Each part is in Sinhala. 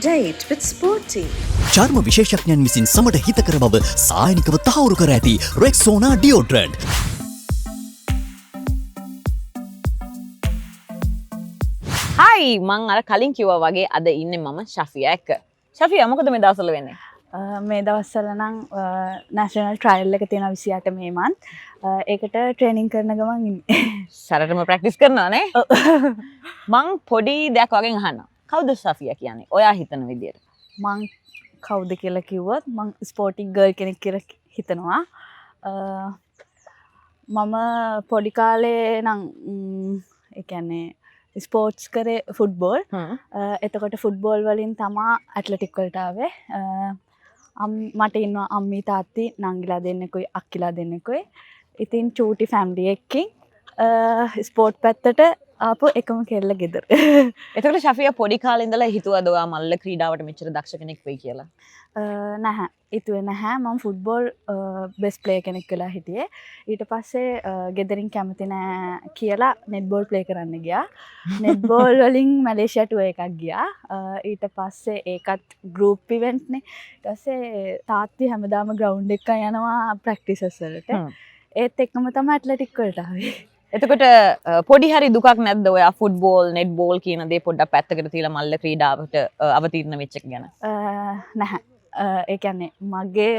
date with Sporty. චර්ම විශේෂඥයන් විසින් සමට හිතකර බව සායනිකව තහවුරු කර ඇති රෙක්සෝනා ඩියෝඩ්‍රන්ට්. හයි මං අර කලින් කිව්වා වගේ අද ඉන්නේ මම ශෆියා එක්ක. ශෆියා මොකද මේ දවස්වල වෙන්නේ? මේ දවස්වල නම් නැෂනල් ට්‍රයල් එක තියෙනවා 28 මේ මන්ත්. ඒකට ට්‍රේනින් කරන ගමන් ඉන්නේ. සරටම ප්‍රැක්ටිස් කරනවා නේ? මං පොඩි දෙයක් වගේ අහනවා. කවුද ශෆියා කියන්නේ? ඔයා හිතන විදියට. මං කවුද කියලා කිව්වොත් මං ස්පෝටික් ගර්ල් කෙනෙක් කියලා හිතනවා. මම පොඩි කාලේ නම් ඒ කියන්නේ ස්පෝර්ට්ස් කරේ ෆුට්බෝල්. එතකොට ෆුට්බෝල් වලින් තමා ඇත්ලටික් වලට ආවේ. මට ඉන්නවා අම්මී තාත්ති නංගිලා දෙන්නෙකුයි අක්කිලා දෙන්නෙකුයි. ඉතින් චූටි ෆැමිලි එකකින් ස්පෝර්ට් පැත්තට ආපු එකම කෙල්ල ගෙදර. එතකොට ශෆියා පොඩි කාලේ ඉඳලා හිතුවද ඔයා මල්ල ක්‍රීඩාවට මෙච්චර දක්ෂ කෙනෙක් වෙයි කියලා? නැහැ. හිතුවේ නැහැ. මම ෆුට්බෝල් බෙස්ට් ප්ලේයර් කෙනෙක් වෙලා හිටියේ. ඊට පස්සේ ගෙදරින් කැමති නැහැ කියලා නෙට්බෝල් ප්ලේ කරන්න ගියා. නෙට්බෝල් වලින් මැලේසියා ටුවර් එකක් ගියා. ඊට පස්සේ ඒකත් ගෲප් ඉවෙන්ට් නේ. ඊට පස්සේ තාත්ති හැමදාම ග්‍රවුන්ඩ් එක යනවා ප්‍රැක්ටිසස් වලට. ඒත් එක්කම තමයි ඇත්ලටික් වලට ආවේ. එතකොට පොඩි හරි දුකක් නැද්ද ඔයා ෆුට්බෝල් නෙට්බෝල් කියන දේ පොඩ්ඩක් පැත්තකට තියලා මල්ල ක්‍රීඩාවට අවතීර්ණ වෙච්ච එක ගැන? නැහැ. ඒ කියන්නේ මගේ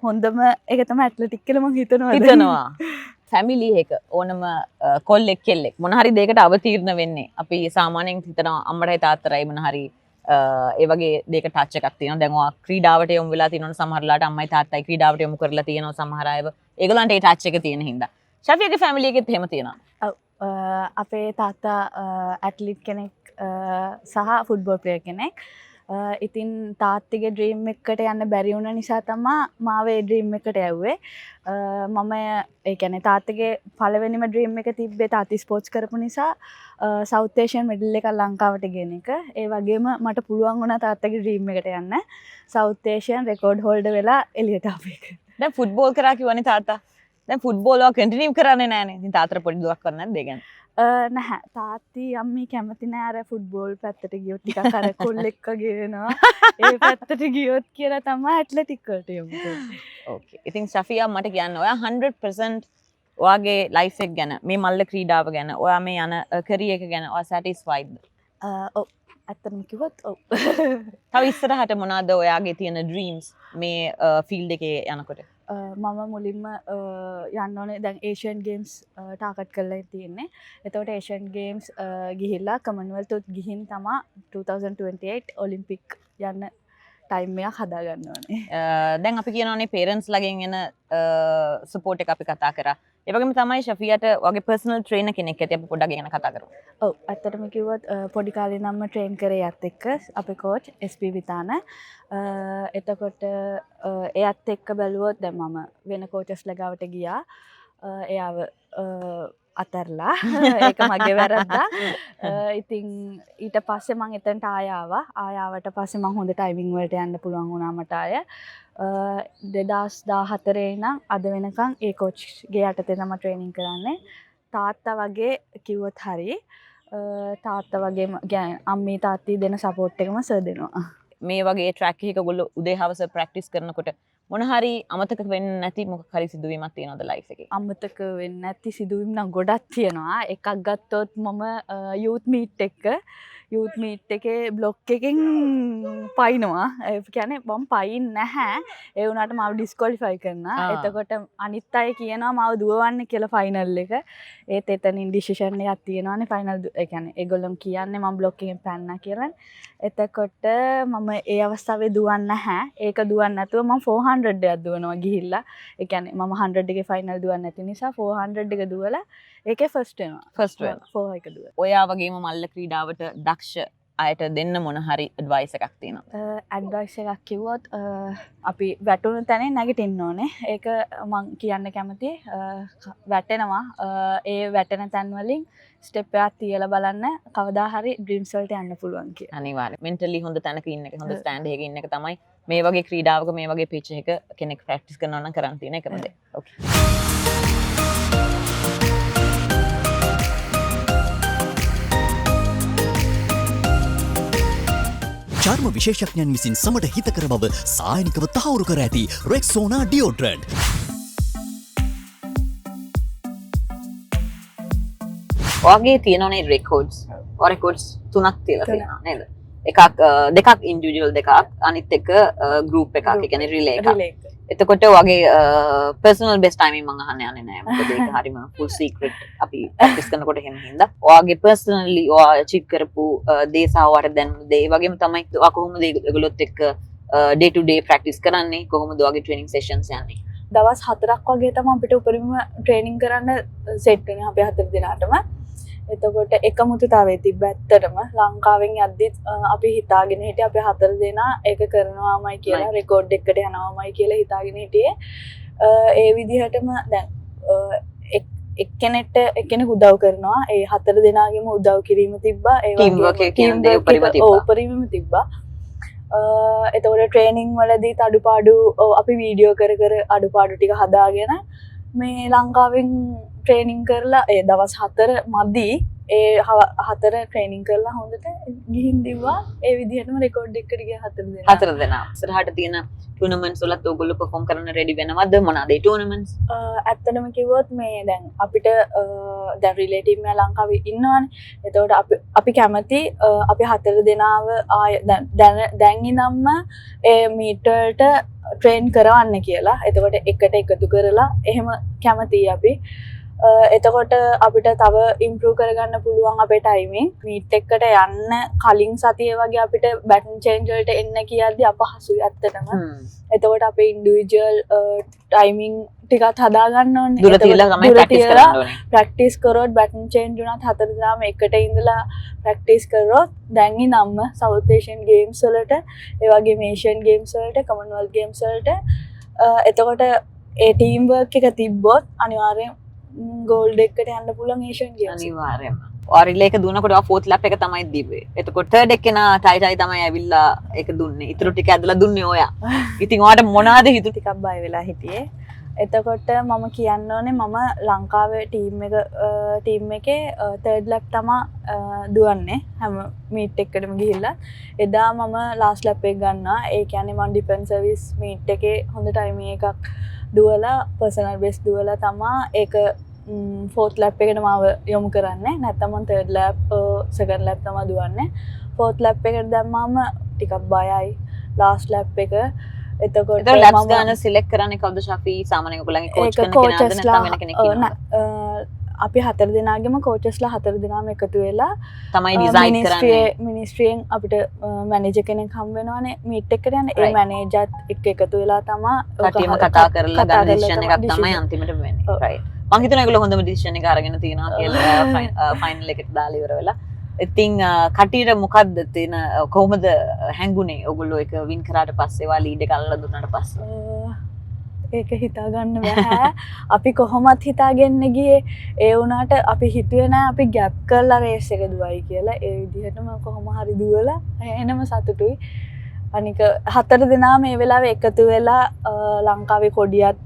හොඳම එක තමයි ඇත්ලටික් කියලා මම හිතනවා. ෆැමිලි එක ඕනම කොල්ලෙක් කෙල්ලෙක් මොන හරි දෙයකට අවතීර්ණ වෙන්නේ අපි සාමාන්‍යයෙන් හිතනවා අම්මටයි තාත්තටයි මොන හරි ඒ වගේ දෙයක ටච් එකක් තියෙනවා. දැන් ඔයා ක්‍රීඩාවට යොමු වෙලා තියෙනවනේ සමහරලාට අම්මයි තාත්තයි ක්‍රීඩාවට යොමු කරලා තියෙනවා සමහර අයව. ඒගොල්ලන්ට ඒ ටච් එක තියෙන හින්දා. ශෆියාගේ ෆැමිලි එකෙත් එහෙම තියෙනවා. ඔව්. අපේ තාත්තා ඇත්ලිට් කෙනෙක් සහ ෆුට්බෝල් ප්ලේයර් කෙනෙක්. ඉතින් තාත්තිගේ ඩ්‍රීම් එකකට යන්න බැරි වුණ නිසා තමයි මාව ඒ ඩ්‍රීම් එකට යව්වේ. මම ඒ කියන්නේ තාත්තගේ පළවෙනිම ඩ්‍රීම් එක තිබ්බේ තාත්ති ස්පෝර්ට්ස් කරපු නිසා සවුත් ඒෂියන් මෙඩල් එක ලංකාවට ගෙන එක. ඒ වගේම මට පුළුවන් වුණා තාත්තගේ ඩ්‍රීම් එකට යන්න. සවුත් ඒෂියන් රෙකෝඩ් හෝල්ඩර් වෙලා එළියට ආපු එක. දැන් ෆුට්බෝල් කරා කිව්වනේ තාත්තා. දැන් ෆුට්බෝල් එක කන්ටිනියු කරන්නේ නැහනේ. ඉතින් තාත්තට පොඩි දුවක් කරන්නේ නැද්ද ඒ ගැන? නැහැ. තාත්ති අම්මී කැමති නෑ අර ෆුට්බෝල් පැත්තට ගියොත් ටිකක් අර කොල්ලෙක්ව ගේනවා. ඒ පැත්තට ගියොත් කියලා තමයි ඇත්ලටික් වලට යමු කරන්නේ. ඕකේ. ඉතින් ශෆියා මට කියන්න ඔයා 100% ඔයාගේ ලයිෆ් එක ගැන මේ මල්ල ක්‍රීඩාව ගැන ඔයා මේ යන කැරියර් එක ගැන ඔයා සැටිස්ෆයිඩ්ද? ඔව්. ඇත්තටම කිව්වොත් ඔව්. තව ඉස්සරහට මොනවාද ඔයාගේ තියෙන ඩ්‍රීම්ස් මේ ෆීල්ඩ් එකේ යනකොට? මම මුලින්ම යන්න ඕනේ දැන් ඒෂියන් ගේම්ස් ටාගට් කරලා තියෙන්නේ. එතකොට ඒෂියන් ගේම්ස් ගිහිල්ලා කමන්වෙල්ත් උත් ගිහින් තමයි 2028 ඔලිම්පික් යන්න ටයිම් එකක් හදා ගන්න ඕනේ. දැන් අපි කියනවානේ පේරන්ට්ස් ළගෙන් එන සපෝට් එක අපි කතා කරා. ඒ වගේම තමයි ශෆියාට වගේ පර්සනල් ට්‍රේනර් කෙනෙක් ඇති අපි පොඩ්ඩක් ගැන කතා කරමු. ඔව් ඇත්තටම කිව්වොත් පොඩි කාලේ නම් ට්‍රේන් කරේ යත් එක්ක අපේ කෝච් SP විතාන. එතකොට එයත් එක්ක බැලුවොත් දැන් මම වෙන කෝචස් ළඟවට ගියා. එයාව අතරලා ඒක මගේ වැරද්දා. ඉතින් ඊට පස්සේ මම එතනට ආයාවට පස්සේ මම හොඳ ටයිමින් වලට යන්න පුළුවන් වුණා මට ආය. 2014 ඉඳන් අද වෙනකන් ඒ කෝච්ගේ යටතේ තමයි ට්‍රේනින් කරන්නේ. තාත්තා වගේ කිව්වොත් හරි තාත්තා වගේම අම්මී තාත්ති දෙන සපෝට් එකම සර් දෙනවා. මේ වගේ ට්‍රැක් එකක ඔයගොල්ලෝ උදේ හවස ප්‍රැක්ටිස් කරනකොට මොන හරි අමතක වෙන්නේ නැති මොකක් හරි සිදුවීමක් තියෙනවද ලයිෆ් එකේ? අමතක වෙන්නේ නැති සිදුවීම් නම් ගොඩක් තියෙනවා. එකක් ගත්තොත් මම යූත් මීට් එකේ බ්ලොක් එකෙන් පයින්නවා. ඒ කියන්නේ මම පයින් නැහැ. ඒ වුණාට මාව ඩිස්ක්වොලිෆයි කරනවා. එතකොට අනිත් අය කියනවා මාව දුවවන්න කියලා ෆයිනල් එක. ඒත් එතනින් ඩිසිෂන් එකක් තියෙනවානේ ෆයිනල් ඒ කියන්නේ ඒගොල්ලෝ කියන්නේ මම බ්ලොක් එකෙන් පැන්නා කියලා. එතකොට මම ඒ අවස්ථාවේ දුවන්නේ නැහැ. ඒක දුවන්නේ නැතුව මම 400 එකක් දුවනවා ගිහිල්ලා. ඒ කියන්නේ මම 100 එකේ ෆයිනල් දුවන්නේ නැති නිසා 400 එක දුවලා ඒකේ ෆස්ට් වෙනවා. 4 එක දුවලා. ඔයා වගේම මල්ල ක්‍රීඩාවට දක්ෂ අයට දෙන්න මොන හරි ඇඩ්වයිස් එකක් තියෙනවා? ඇඩ්වයිස් එකක් කිව්වොත් අපි වැටුණු තැනින් නැගිටින්න ඕනේ. ඒක මම කියන්න කැමතියි. වැටෙනවා. ඒ වැටෙන තැන් වලින් ස්ටෙප් එකක් තියලා බලන්න කවදා හරි ඩ්‍රීම්ස් වලට යන්න පුළුවන් කියලා. අනිවාර්යයෙන්. මෙන්ටලි හොඳ තැනක ඉන්න එක, හොඳ ස්ටෑන්ඩ් එකක ඉන්න එක තමයි මේ වගේ ක්‍රීඩාවක මේ වගේ පිච් එකක කෙනෙක් ප්‍රැක්ටිස් කරනවා නම් කරන් තියෙන එකම දේ. ඕකේ. චර්ම විශේෂඥයන් විසින් සමට හිතකර බව සායනිකව තහවුරු කර ඇති රෙක්සෝනා ඩියෝඩ්‍රන්ට්. ඔයාගේ තියෙනවනේ රෙකෝඩ්ස්. ඔය රෙකෝඩ්ස් 3ක් තියලා තියෙනවා නේද? එකක් දෙකක් ඉන්ඩිවිජුවල් දෙකක් අනිත් එක ගෲප් එකක්. ඒ කියන්නේ රිලේ එකක්. එතකොට වගේ පර්සනල් බෙස්ට් ටයිමින් මම අහන්න යන්නේ නැහැ. මොකද ඒක හරිම ෆුල් සීක්‍රට් අපි ප්‍රැක්ටිස් කරනකොට එහෙම හින්දා. ඔයාගේ පර්සනලි ඔයා අචීව් කරපු දේ සහ ඔයාට දැනුණු දේ වගේම තමයි ඔයා කොහොමද ඒගොල්ලොත් එක්ක ඩේ ටු ඩේ ප්‍රැක්ටිස් කරන්නේ? කොහොමද ඔයාගේ ට්‍රේනින් සෙෂන්ස් යන්නේ? දවස් 4ක් වගේ තමයි අපිට උපරිම ට්‍රේනින් කරන්න සෙට් වෙන්නේ අපි 4 දිනකටම. එතකොට එකමුතුතාවයේ තිබ්බ ඇත්තටම ලංකාවෙන් යද්දිත් අපි හිතාගෙන හිටියේ අපි 4 දෙනා ඒක කරනවාමයි කියලා රෙකෝඩ් එකකට යනවාමයි කියලා හිතාගෙන හිටියේ. ඒ විදිහටම දැන් එක්කෙනෙක් උදව් කරනවා. ඒ 4 දෙනාගේම උදව් කිරීම තිබ්බා. ඒ වගේ ටීම් උපරිම තිබ්බා. එතකොට ට්‍රේනින් වලදී අඩුපාඩු අපි වීඩියෝ කර අඩුපාඩු ටික හදාගෙන මේ ලංකාවෙන් ට්‍රේනින් කරලා ඒ දවස් 4 මදි ඒ 4 ට්‍රේනින් කරලා හොඳට ගිහින් දිව්වා. ඒ විදිහටම රෙකෝඩ් එකකට ගියා 4 දෙනා. ඉස්සරහට තියෙන ටූර්නමන්ට්ස් වලත් ඔයගොල්ලෝ perform කරන්න රෙඩි වෙනවද? මොනවාද ඒ ටූර්නමන්ට්ස්? ඇත්තටම කිව්වොත් මේ දැන් අපිට දැන් රිලේටිව් මේ ලංකාවේ ඉන්නවනේ. එතකොට අපි කැමති අපි 4 දෙනාව දැන් ඉඳන්ම ඒ මීටරට ට්‍රේන් කරවන්න කියලා. එතකොට එකට එකතු කරලා එහෙම කැමතියි අපි. එතකොට අපිට තව ඉම්ප්‍රූව් කරගන්න පුළුවන් අපේ ටයිමින්. මීට් එකට යන්න කලින් සතියේ වගේ අපිට බැටන් චේන්ජ් වලට එන්න කියද්දි අපහසුයි ඇත්තටම. එතකොට අපේ ඉන්ඩිවිජුවල් ටයිමින් ටිකත් හදා ගන්න ඕනේ. දුර තියලා තමයි ප්‍රැක්ටිස් කරන්න ඕනේ. ප්‍රැක්ටිස් කරොත් බැටන් චේන්ජ් වුණත් 4 දෙනාම එකට ඉඳලා ප්‍රැක්ටිස් කරොත් දැන් ඉඳන්ම සවුත් ඒෂියන් ගේම්ස් වලට ඒ වගේම ඒෂියන් ගේම්ස් වලට කොමන්වෙල්ත් ගේම්ස් වලට එතකොට ඒ ටීම් වර්ක් එක තිබ්බොත් අනිවාර්යෙන් ගෝල්ඩ් එකට යන්න පුළුවන් ඒෂියන් ගේම්ස්. අනිවාර්යයෙන්ම. ඔය රිලේ එක දුන්නකොට ඔය ෆෝර්ත් ලැප් එක තමයි දීපේ. එතකොට තර්ඩ් එකේනා ටයි තමයි ඇවිල්ලා ඒක දුන්නේ. ඊටු ටික ඇදලා දුන්නේ ඔයා. ඉතින් ඔයාට මොනවාද හිතු ටිකක් බය වෙලා හිටියේ. එතකොට මම කියන්න ඕනේ මම ලංකාවේ ටීම් එකේ තර්ඩ් ලැප් තමයි දුවන්නේ හැම මීට් එකකටම ගිහිල්ලා. එදා මම ලාස්ට් ලැප් එක ගන්නවා. ඒ කියන්නේ මම ඩිෆෙන්ස් සර්විස් මීට් එකේ හොඳ ටයිමින් එකක් දුවලා පර්සනල් බෙස්ට් දුවලා තමයි ඒක ෆෝර්ත් ලැප් එකට මාව යොමු කරන්නේ. නැත්නම් මම තර්ඩ් ලැප් සෙකන්ඩ් ලැප් තමයි දුවන්නේ. ෆෝර්ත් ලැප් එකට දැම්මම ටිකක් බයයි ලාස්ට් ලැප් එක. එතකොට ලැප්ස් ගන්න සිලෙක්ට් කරන්නේ කවුද? ෂෆී සාමාන්‍යයෙන් ඔයගොල්ලන්ගේ කෝච් කරන කෙනාද නැත්නම් වෙන කෙනෙක් ඉන්නවද? අපි 4 දෙනාගේම කෝචස්ලා 4 දෙනාම එකතු වෙලා තමයි ඩිසයින් කරන්නේ. මිනිස්ට්‍රියෙන් අපිට මැනේජර් කෙනෙක් හම් වෙනවනේ මීට් එකට යන. ඒ මැනේජර්ත් එක්ක එකතු වෙලා තමයි කටියම කතා කරලා ගන්න ඩිසිෂන් එකක් තමයි අන්තිමට වෙන්නේ. රයිට්. මම හිතනවා ඒගොල්ලෝ හොඳම ඩිසිෂන් එක අරගෙන තියෙනවා කියලා ෆයිනල් එකට දාලා ඉවර වෙලා. ඉතින් කටියට මොකද්ද තියෙන කොහොමද හැංගුනේ ඔයගොල්ලෝ එක වින් කරාට පස්සේ වා ලීඩ් එක අල්ලලා දුන්නාට පස්සේ? ඒක හිතා ගන්න බෑ. අපි කොහොමත් හිතාගෙන ගියේ ඒ වුණාට අපි හිතුවේ නෑ අපි ගැප් කරලා රේස් එක දුවයි කියලා. ඒ විදිහටම කොහොම හරි දුවලා එනම සතුටුයි. අනික 4 දෙනා මේ වෙලාවේ එකතු වෙලා ලංකාවේ කොඩියත්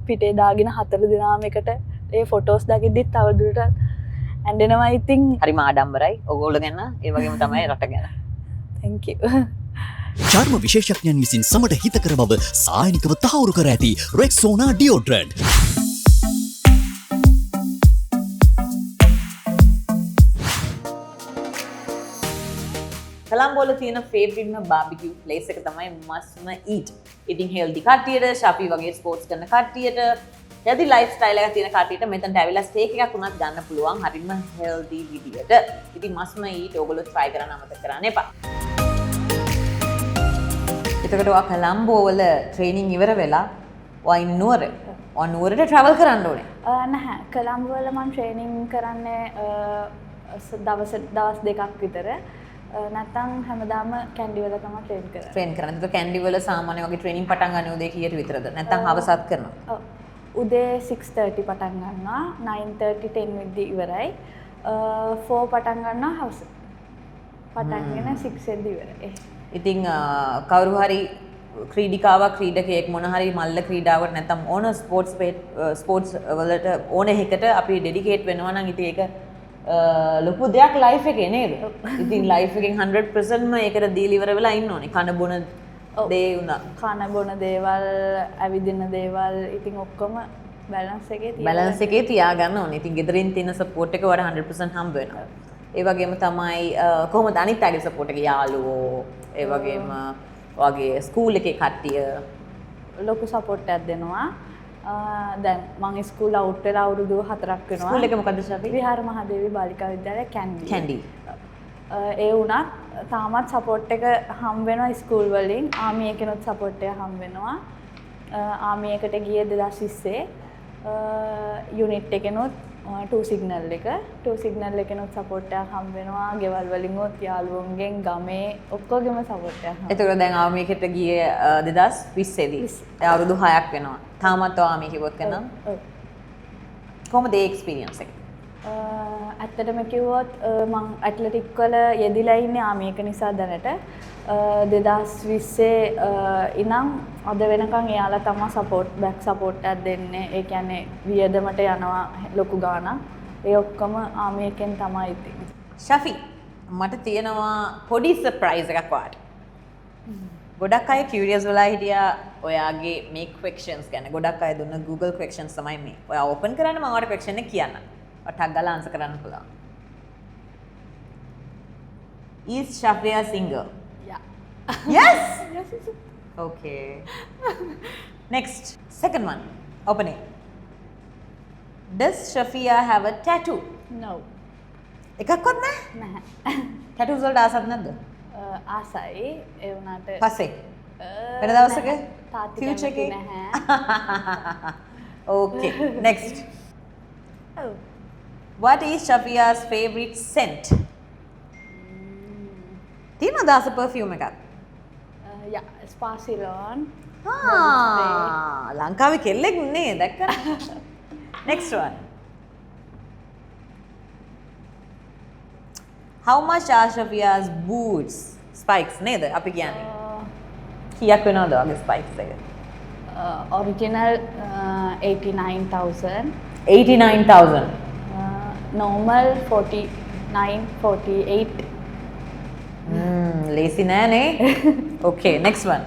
පිටේ දාගෙන 4 දෙනාම එකට ඒ ෆොටෝස් දකිද්දිත් තවදුරටත් ඇඬෙනවා. ඉතින් හරිම ආඩම්බරයි ඔයගොල්ලෝ ගැන ඒ වගේම තමයි රට ගැන. thank you. චර්ම විශේෂඥයන් විසින් සමට හිතකර බව සායනිකව තහවුරු කර ඇති රෙක්සෝනා ඩියෝඩ්‍රන්ට්. කොළඹවල තියෙන ෆේවරිට්ම බාබිකියු ප්ලේස් එක තමයි මස්ම ඊට්. ඉතින් හෙල්දි කට්ටියට, ෂපි වගේ ස්පෝර්ට්ස් කරන කට්ටියට, හෙල්දි ලයිෆ් ස්ටයිල් එකක් තියෙන කට්ටියට මෙතනට ඇවිල්ලා ස්ටේක් එකක් උනත් ගන්න පුළුවන් හරිම හෙල්දි විදියට. ඉතින් මස්ම ඊට් ඕගොල්ලෝ try කරන්න අමතක කරන්න එපා. එතකොට ඔයා කොළඹවල ට්‍රේනින් ඉවර වෙලා ඔයා ඉන්න නුවරට travel කරන්න ඕනේ. නැහැ. කොළඹවල මම ට්‍රේනින් කරන්නේ දවස් දෙකක් විතර. නැත්තම් හැමදාම කැන්ඩි වල තමයි ට්‍රේන් කරන්නේ. එතකොට කැන්ඩි වල සාමාන්‍ය වගේ ට්‍රේනින් පටන් ගන්න උදේ කීයට විතරද? නැත්තම් හවසත් කරනවා? ඔව්. උදේ 6:30 පටන් ගන්නවා. 9:30 10 වෙද්දි ඉවරයි. 4 පටන් ගන්නවා හවස. පටන්ගෙන 6 වෙද්දි ඉවරයි. ඉතින් කවුරු හරි ක්‍රීඩිකාවක් ක්‍රීඩකයෙක් මොන හරි මල්ල ක්‍රීඩාවට නැත්නම් ඕන ස්පෝර්ට්ස් වලට ඕන එකකට අපි ඩෙඩිකේට් වෙනවා නම් ඉතින් ඒක ලොකු දෙයක් ලයිෆ් එකේ නේද? ඉතින් ලයිෆ් එකෙන් 100%ම ඒකට දීලා ඉවර වෙලා ඉන්න ඕනේ. කන බොන දේ උනා. කන බොන දේවල්, ඇවිදින දේවල් ඉතින් ඔක්කොම බැලන්ස් එකේ තියලා බැලන්ස් එකේ තියාගන්න ඕනේ. ඉතින් ගෙදරින් තියෙන සපෝට් එක වඩා 100% හම්බ වෙනවා. ඒ වගේම තමයි කොහොමද අනිත් අයගේ සපෝට් එක යාළුවෝ, ඒ වගේම වගේ ස්කූල් එකේ කට්ටිය ලොකු සපෝට් එකක් දෙනවා. දැන් මම ස්කූල් අවුට් වෙලා අවුරුදු 4ක් වෙනවා. ස්කූල් එක මොකද්ද ශාපි? විහාර මහදේවි බාලිකා විද්‍යාලය කැන්ඩි. කැන්ඩි. ඒ වුණත් තාමත් සපෝට් එක හම් වෙනවා ස්කූල් වලින්. ආමි එකනොත් සපෝට් එක හම් වෙනවා. ආමි එකට ගියේ 2020 යුනිට් එකනොත් 2 සිග්නල් එක. 2 සිග්නල් එකනොත් සපෝට් එකක් හම් වෙනවා. ගෙවල් වලින් උත් යාළුවන්ගෙන් ගමේ ඔක්කොගෙම සපෝට් එකක්. එතකොට දැන් ආමි එකට ගියේ 2020 දී. දැන් අවුරුදු 6ක් වෙනවා. තාමත් ආමි කිව්වොත් කනම්. කොහොමද ඒ එක්ස්පීරියන්ස් එක? ඇත්තටම කිව්වොත් මං ඇට්ලටික් වල යෙදිලා ඉන්නේ ආමි එක නිසා දැනට 2020 ඉනම් අද වෙනකන් එයාලා තමයි සපෝට් බෑක් සපෝට් එකක් දෙන්නේ. ඒ කියන්නේ වියදමට යනවා ලොකු ගාණක්. ඒ ඔක්කොම ආමි එකෙන් තමයි ඉතින්. ශෆි මට තියෙනවා පොඩි සර්ප්‍රයිස් එකක් වාට. ගොඩක් අය කියුරියස් වෙලා හිටියා ඔයාගේ මේ ක්වෙස්චන්ස් ගැන. ගොඩක් අය දුන්න Google questions තමයි මේ. ඔයා ඕපන් කරන්න මම ඔයාලට ක්වෙස්චන් එක කියන්නම්. ටක් ගාලා ආන්සර් කරන්න පුළුවන්. Is Shafia single? Yeah. Yes. Yes, yes. Okay. Next, second one. Open it. Does Shafia have a tattoo? No. එකක්වත් නැහැ. නැහැ. Tattoos වලට ආසක් නැද්ද? ආසයි ඒ වුණාට පස්සේ. වෙන දවසක? තාත්ති Future කැමති එකේ? නැහැ. Okay. Next. ඔව්. What is Shafia's favorite scent? තියෙනවද ආස perfume එකක්? යා ස්පාසිලෝන්. ලංකාවේ කෙල්ලෙක් නේ දැක්කද? Next one. How much are Shafia's boots? Spikes නේද අපි කියන්නේ? කීයක් වෙනවද ඔයාගේ spikes එක? ඔරිජිනල් 89,000. 89,000. normal 49, 48. ලේසි නෑ නේ. Okay, next one.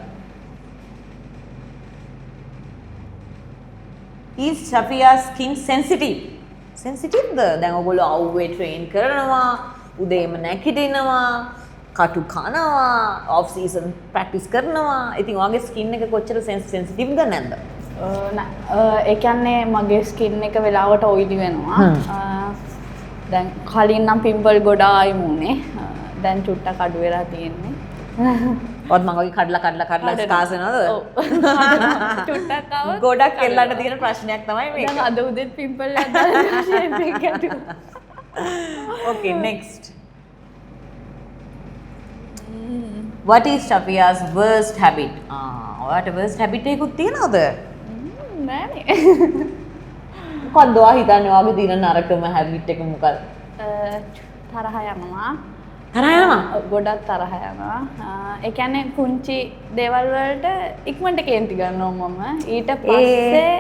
Is Shafia's skin sensitive? Sensitive ද? දැන් ඔයගොල්ලෝ අවුවේ train කරනවා, උදේම නැගිටිනවා, කටු කනවා, off season practice කරනවා. ඉතින් ඔයාගේ skin එක කොච්චර sensitive ද නැද්ද? ඒ කියන්නේ මගේ ස්කින් එක වෙලාවට ඔයිලි වෙනවා. දැන් කලින් නම් පිම්පල් ගොඩායි මුනේ. දැන් චුට්ටක් අඩු වෙලා තියෙන්නේ. ඔත් මම වගේ කඩලා ස්කාස් වෙනවද? ඔව්. චුට්ටක් આવොත් ගොඩක් එල්ලන්න තියෙන ප්‍රශ්නයක් තමයි මේක. දැන් අද උදේත් පිම්පල් එකක් දාලා ෂේප් එක ගැටුවා. Okay, next. What is Shafia's worst habit? ඔයාට worst habit එකකුත් තියෙනවද? නෑනේ. මොකක්ද ඔයා හිතන්නේ ඔයාගේ තියෙන නරකම habit එක මොකක්ද? තරහ යනවා. තරහ යනවා? ගොඩක් තරහ යනවා. ඒ කියන්නේ පුංචි දේවල් වලට ඉක්මනට කේන්ති ගන්නවා මම. ඊට පස්සේ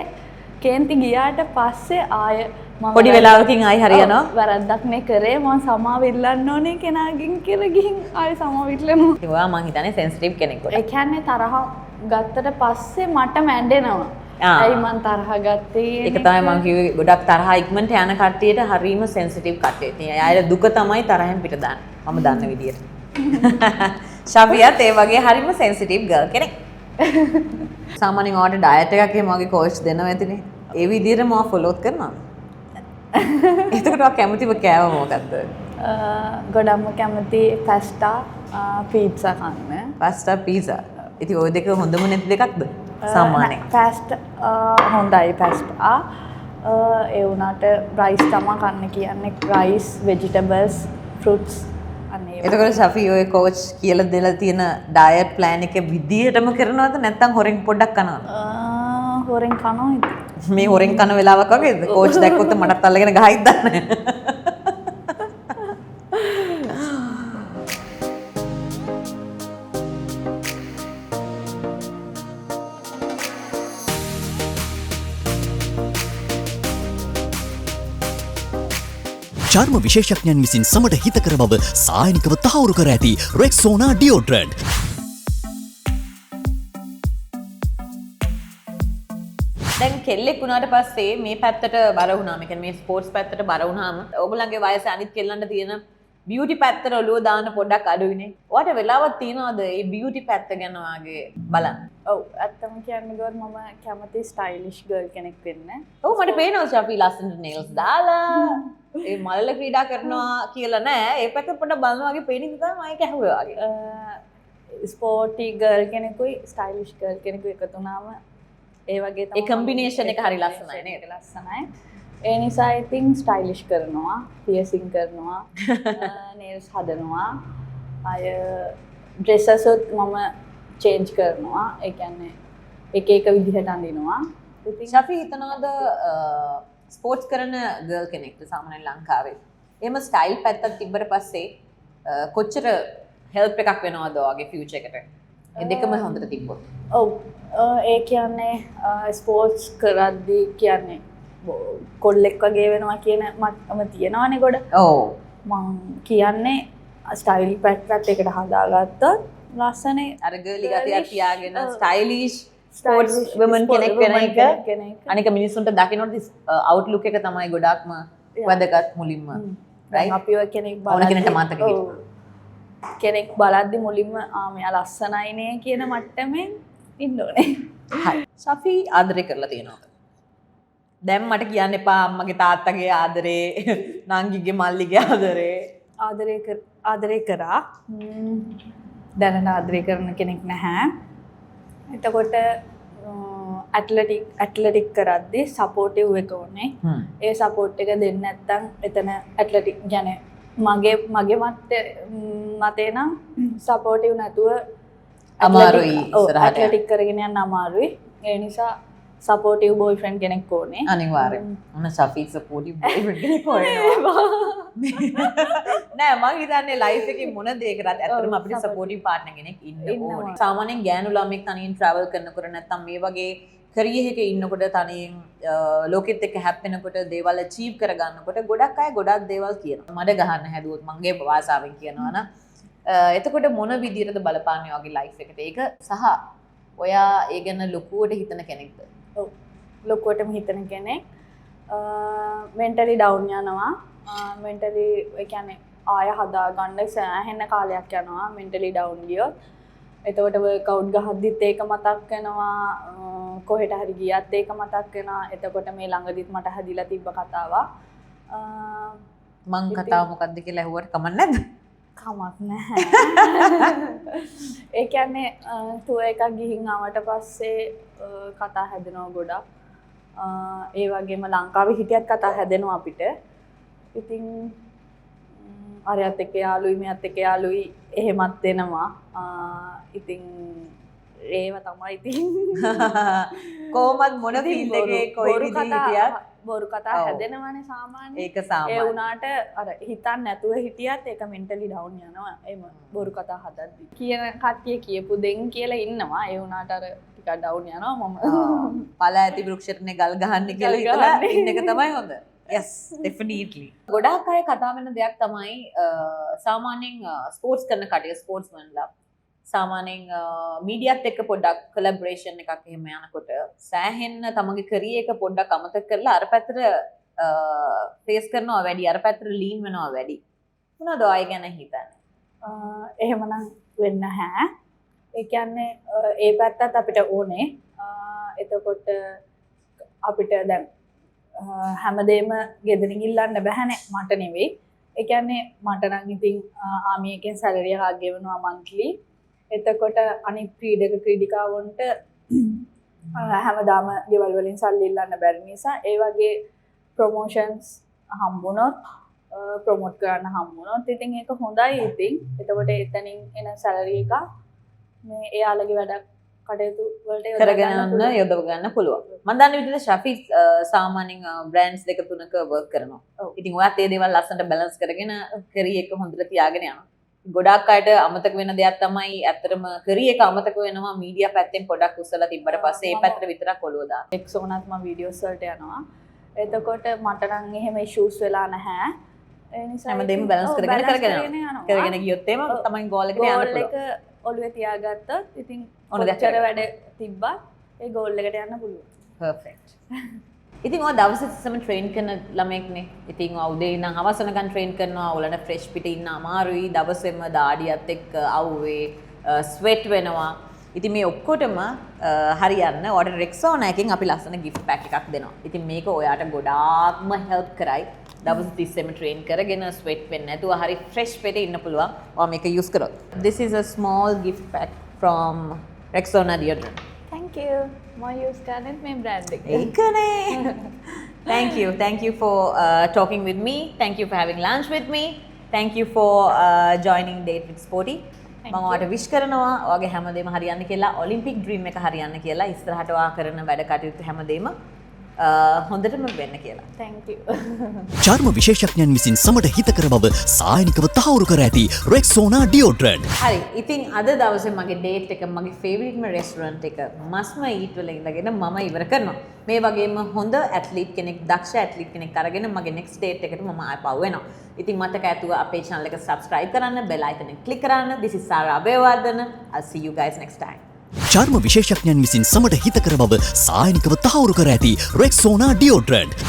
කේන්ති ගියාට පස්සේ ආය මම පොඩි වෙලාවකින් ආයි හරියනවා. වැරද්දක් නේ කරේ මම සමාව ඉල්ලන්න ඕනේ කෙනාගෙන් කියලා ගිහින් ආය සමාව ඉල්ලනවා. ඉතින් ඔයා මං හිතන්නේ sensitive කෙනෙක් කොට. ඒ කියන්නේ තරහ ගත්තට පස්සේ මට මැඬෙනවා. ඇයි මං තරහ ගත්තේ? ඒක තමයි මං කිව්වේ ගොඩක් තරහ ඉක්මනට යන කට්ටියට හරීම sensitive කට්ටිය. ඉතින් අයලා දුක තමයි තරහෙන් පිට දාන්නේ. මම දන්න විදියට. ශාෆියාත් ඒ වගේ හරීම sensitive girl කෙනෙක්. සාමාන්‍යයෙන් ඔයාලට diet එකක් එහෙම වගේ coach දෙනවා ඇතිනේ. ඒ විදියට මම follow කරනවා. එතකොට ඔයා කැමතිව කෑව මොකක්ද? ගොඩක්ම කැමති පැස්ටා පීට්සා කන්න. පාස්ටා පීසා. ඉතින් ওই දෙක හොඳම නැති දෙකක්ද? සාමාන්‍යයෙන්. පැස්ට් හොඳයි පැස්ටා. ඒ වුණාට රයිස් තමයි කන්න කියන්නේ. රයිස්, vegetables, fruits අනේ. එතකොට ශෆි ඔය coach කියලා දෙලා තියෙන diet plan එක විදියටම කරනවද නැත්නම් හොරෙන් පොඩ්ඩක් කනවද? හොරෙන් කනවා ඉතින්. මේ හොරෙන් කන වෙලාවක් වගේද? coach දැක්කොත් මටත් අල්ලගෙන ගහයිද දන්නේ. චර්ම විශේෂඥයන් විසින් සමට හිතකර බව සායනිකව තහවුරු කර ඇති රෙක්සෝනා ඩියෝඩ්‍රන්ට්. දැන් කෙල්ලෙක් වුණාට පස්සේ මේ පැත්තට බර වුණාම, ඒ කියන්නේ මේ ස්පෝර්ට්ස් පැත්තට බර වුණාම ඕගොල්ලන්ගේ වයස අනිත් කෙල්ලන්ට තියෙන බියුටි පැත්තට ඔළුව දාන්න පොඩ්ඩක් අඩුයිනේ. ඔයාට වෙලාවක් තියනවද මේ බියුටි පැත්ත ගැන වාගේ බලන්න? ඔව් ඇත්තම කියන්නේ ගොඩ මම කැමති ස්ටයිලිෂ් ගර්ල් කෙනෙක් වෙන්න. ඔව් මට පේනවා ෂාෆි ලස්සනට nails දාලා ඒ මල්ල ක්‍රීඩා කරනවා කියලා නෑ. ඒ පැත්ත පොඩ්ඩක් බලනවා වගේ පේන නිසා මම ඒක ඇහුවේ වගේ. ස්පෝර්ටි ගර්ල් කෙනෙකුයි ස්ටයිලිෂ් ගර්ල් කෙනෙකුයි එකතු වුණාම ඒ වගේ තමයි. ඒ combination එක හරි ලස්සනයි නේද? ලස්සනයි. ඒ නිසා ඉතින් ස්ටයිලිෂ් කරනවා, පියසිං කරනවා, නේල්ස් හදනවා, අය ඩ්‍රෙසස් මම චේන්ජ් කරනවා. ඒ කියන්නේ එක එක විදිහට අඳිනවා. ඉතින් ෂාෆි හිතනවාද ස්පෝර්ට්ස් කරන ගර්ල් කෙනෙක්ට සාමාන්‍යයෙන් ලංකාවේ එහෙම ස්ටයිල් පැත්තක් තිබ්බට පස්සේ කොච්චර හෙල්ප් එකක් වෙනවද ඔයගේ ෆියුචර් එකට? ඒ දෙකම හොඳට තිබ්බොත්. ඔව් ඒ කියන්නේ ස්පෝර්ට්ස් කරද්දී කියන්නේ කොල්ලෙක් වගේ වෙනවා කියන මට්ටම තියෙනවනේ ගොඩ. ඔව්. මං කියන්නේ ස්ටයිල් පැත්තත් එකට හදාගත්තොත් ලස්සනේ අර ගර්ලි ගතියක් තියාගෙන ස්ටයිලිෂ් ස්පෝර්ට්ස් වුමන් කෙනෙක් වෙන එක. අනික මිනිස්සුන්ට දකින්නොත් අවුට්ලුක් එක තමයි ගොඩක්ම වැදගත් මුලින්ම. රයිට්. අපිව කෙනෙක් ඕන කෙනෙක්ට මතක හිටින්න. කෙනෙක් බලද්දි මුලින්ම මෙයා ලස්සනයිනේ කියන මට්ටමෙන් ඉන්න ඕනේ. හරි. ෂාෆි ආදරේ කරලා තියෙනවද? දැන් මට කියන්න එපා අම්මගේ තාත්තගේ ආදරේ, නංගිගේ මල්ලිගේ ආදරේ. ආදරේ කරා. දැනට ආදරේ කරන කෙනෙක් නැහැ. එතකොට ඇට්ලටික් කරද්දී සපෝටිව් එක ඕනේ. ඒ සපෝට් එක දෙන්නේ නැත්නම් එතන ඇට්ලටික් කියන්නේ මගේ මතේ නම් සපෝටිව් නැතුව අමාරුයි ඉස්සරහට ඇට්ලටික් කරගෙන යන්න අමාරුයි. ඒ නිසා සපෝටිව් බොයිෆ්‍රෙන්ඩ් කෙනෙක් ඕනේ. අනිවාර්යෙන්. මොන ෂාෆි සපෝටිව් බොයිෆ්‍රෙන්ඩ් කෙනෙක් ඕනේ. නෑ මම හිතන්නේ ලයිෆ් එකේ මොන දෙයකටත් ඇත්තටම අපිට සපෝටිව් පාර්ට්නර් කෙනෙක් ඉන්න ඕනේ. සාමාන්‍යයෙන් ගෑනු ළමෙක් තනියෙන් ට්‍රැවල් කරනකොට නැත්නම් මේ වගේ කරියර් එකේ ඉන්නකොට තනියෙන් ලෝකෙත් එක්ක හැප්පෙනකොට දේවල් අචීව් කරගන්නකොට ගොඩක් අය ගොඩක් දේවල් කියනවා. මඩ ගහන්න හැදුවොත් මගේ භාෂාවෙන් කියනවා නම් එතකොට මොන විදිහටද බලපාන්නේ වගේ ලයිෆ් එකට? ඒක සහ ඔයා ඒ ගැන ලොකුවට හිතන කෙනෙක්ද? ඔව් ලොකුවටම හිතන කෙනෙක්. මෙන්ටලි ඩවුන් යනවා. මෙන්ටලි ඒ කියන්නේ ආය හදාගන්න සෑහෙන කාලයක් යනවා මෙන්ටලි ඩවුන් ගියොත්. එතකොට වර්ක්අවුට් ගහද්දිත් ඒක මතක් වෙනවා, කොහෙට හරි ගියත් ඒක මතක් වෙනවා. එතකොට මේ ළඟදිත් මට හැදිලා තිබ්බ කතාවක්. මං කතාව මොකද්ද කියලා ඇහුවට කමක් නැද්ද? කමක් නැහැ. ඒ කියන්නේ ටුවර් එකක් ගිහින් ආවට පස්සේ කතා හැදෙනවා ගොඩක්. ඒ වගේම ලංකාවේ හිටියත් කතා හැදෙනවා අපිට. ඉතින් අරයත් එක්ක යාළුයි මෙයත් එක්ක යාළුයි එහෙමත් වෙනවා. ඉතින් ඒව තමයි ඉතින් කොහොමද මොන ෆීල්ඩ් එකේ කොයි විදිහට හිටියත් බොරු කතා හැදෙනවනේ සාමාන්‍යයෙන්. ඒක සාමාන්‍ය. ඒ වුණාට අර හිතන්න නැතුව හිටියත් ඒක මෙන්ටලි ඩවුන් යනවා. එහෙම බොරු කතා හදද්දි. කියන කට්ටිය කියපු දෙන් කියලා ඉන්නවා. ඒ වුණාට අර ටිකක් ඩවුන් යනවා මම. පළ ඇති වෘක්ෂරනේ ගල් ගහන්නේ කියලා හිතලා ඉන්න එක තමයි හොඳ. yes definitely. ගොඩාක් අය කතා වෙන දෙයක් තමයි සාමාන්‍යයෙන් ස්පෝර්ට්ස් කරන කට්ටිය ස්පෝර්ට්ස්මන්ලා සාමාන්‍යයෙන් මීඩියාත් එක්ක පොඩ්ඩක් කොලැබොරේෂන් එකක් එහෙම යනකොට සෑහෙන්න තමන්ගේ කරියර් එක පොඩ්ඩක් අමතක කරලා අර පැත්තට ෆේස් කරනවා වැඩි, අර පැත්තට ලීන් වෙනවා වැඩි. මොනවද ඔය ගැන හිතන්නේ? එහෙමනම් වෙන්නේ නැහැ. ඒ කියන්නේ ඒ පැත්තත් අපිට ඕනේ. එතකොට අපිට දැන් හැමදේම ගෙදරින් ඉල්ලන්න බෑනේ, මට නෙවෙයි. ඒ කියන්නේ මට නම් ඉතින් ආමි එකෙන් සැලරි එකක් ගෙවනවා මන්ත්ලි. එතකොට අනිත් ක්‍රීඩිකාවන්ට හැමදාම ගෙවල් වලින් සල්ලි ඉල්ලන්න බැරි නිසා ඒ වගේ ප්‍රොමෝෂන්ස් හම්බුනොත් ප්‍රොමෝට් කරන්න හම්බුනොත් ඉතින් ඒක හොඳයි. ඉතින් එතකොට එතනින් එන සැලරි එක මේ එයාලගේ වැඩ කටයුතු වලට යොදව ගන්න පුළුවන්. මම දන්න විදිහට ෂාෆි සාමාන්‍යයෙන් බ්‍රෑන්ඩ්ස් දෙක තුනක වර්ක් කරනවා. ඉතින් ඔයාත් ඒ දේවල් ලස්සනට බැලන්ස් කරගෙන කරියර් එක හොඳට තියාගෙන යනවා. ගොඩක් අයට අමතක වෙන දෙයක් තමයි ඇත්තටම කරියර් එක අමතක වෙනවා මීඩියා පැත්තෙන් පොඩක් උස්සලා තිබ්බට පස්සේ ඒ පැත්තට විතරක් ඔලුව දාන්න. එක්සෝනත් මම වීඩියෝස් වලට යනවා. එතකොට මට නම් එහෙම ඉෂුස් වෙලා නැහැ. ඒ නිසා හැමදේම ඉතින් බැලන්ස් ඔව්, කරගෙන balance කරගෙන යනවා. කරගෙන ගියොත් එම ඔව්. තමයි ගෝල් එකට යන්න ගෝල් පුළුවන්. එක ඔළුවේ තියාගත්තොත් ඉතින් ඕන දෙයක් කොච්චර කරගන්න. වැඩ තිබ්බත් ඒ ගෝල් එකට යන්න පුළුවන්. පර්ෆෙක්ට්. ඉතින් ඔය දවස් ඉස්සෙම ට්‍රේන් කරන ළමෙක්නේ. ඉතින් ඔය උදේ ඉඳන් හවස වෙනකන් ට්‍රේන් කරනවා. ඔයාලට ෆ්‍රෙෂ් පිට ඉන්න අමාරුයි. දවසෙම දාඩියත් එක්ක අවුවේ ස්වෙට් වෙනවා. ඉතින් මේ ඔක්කොටම හරියන්න ඔයාලට රෙක්සෝනා එකෙන් අපි ලස්සන gift pack එකක් දෙනවා. ඉතින් මේක ඔයාට ගොඩාක්ම help කරයි. දවස් 30ෙම ට්‍රේන් කරගෙන ස්වෙට් වෙන්නේ නැතුව හරි ෆ්‍රෙෂ් පිට ඉන්න පුළුවන්. ඔයා මේක use කරොත්. This is a small gift pack from Rexona deodorant. Thank you. මම යූස් කරන්නේ මේ බ්‍රෑන්ඩ් එක. Ekane. Thank you for talking with me. Thank you for having lunch with me. Thank you for joining Date with Sporty. මම ඔයාලට විශ් කරනවා ඔයාගේ හැමදේම හරියන්න කියලා, ඔලිම්පික් ඩ්‍රීම් එක හරියන්න කියලා, ඉස්සරහට ඔයා කරන වැඩ කටයුතු හැමදේම හොඳටම වෙන්න කියලා. Thank you. චර්ම විශේෂඥයන් විසින් සමට හිතකර බව සායනිකව තහවුරු කර ඇති රෙක්සෝනා ඩියෝඩ්‍රන්ට්. හරි. ඉතින් අද දවසේ මගේ ඩේට් එක මගේ ෆේවරිට්ම රෙස්ටොරන්ට් එක මස්ම ඊට් වල ඉඳගෙන මම ඉවර කරනවා. මේ වගේම හොඳ ඇත්ලීට් කෙනෙක්, දක්ෂ ඇත්ලීට් කෙනෙක් අරගෙන මගේ next date එකට මම ආපහු වෙනවා. ඉතින් මතක ඇතුව අපේ channel එක subscribe කරන්න, bell icon එක click කරන්න. This is Sara Abeyවර්ධන. I'll see you guys next time. චර්ම විශේෂඥයන් විසින් සමට හිතකර බව සායනිකව තහවුරු කර ඇති රෙක්සෝනා ඩියෝඩ්‍රන්ට්.